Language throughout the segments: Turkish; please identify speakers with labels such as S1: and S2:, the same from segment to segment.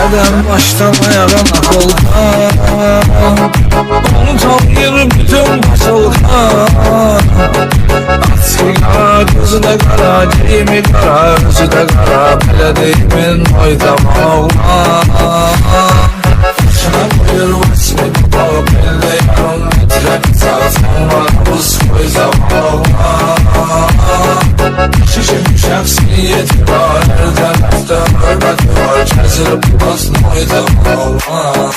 S1: Neden başlamayalım akıldan? Onu tanıyır bütün başılgan. Sigara gözüne kara, giyimi kara, özü de kara, belediyemin oydama oğlan. Başına koyur vasmi baba, belli yarım metre zaten var, buz koyzama oğlan. Şişim şahsiyeti var, her tarafta hürmet var, çözülüp basın oydama oğlan.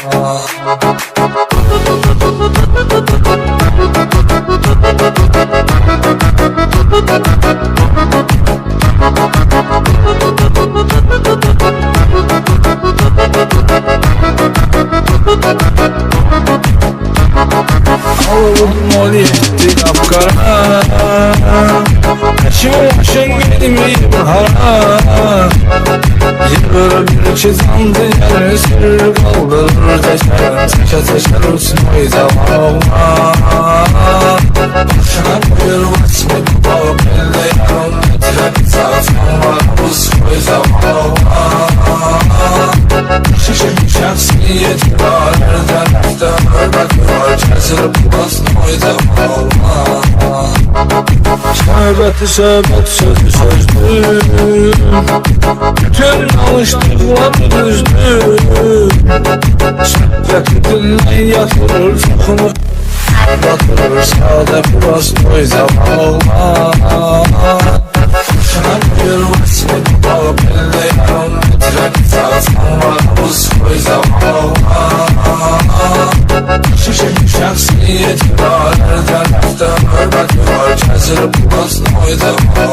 S1: Avruldum ol yetti kapkara, kaşım başın benim hara. Yılları bir çizandı yer sür kaldırır teşer, teşer teşer olsun o zaman. Başına koyur vasmi baba, belli yarım metre zaten var, buz koy zaman. Şişim şahsiyeti var, her tarafta hürmet var, çözülüp basın oydama. Şerbeti şerbet sözü sözdü, bütün alıştıklarım düzdü. Şerbeti dinleyin yatırır sokunu, yatırır sade burası oydama. Başına koyur vasmi baba, belli yarım metre zaten var, buz koyzama. Şişim şahsiyeti var, her tarafta hürmet var, çözülüp basın oydama.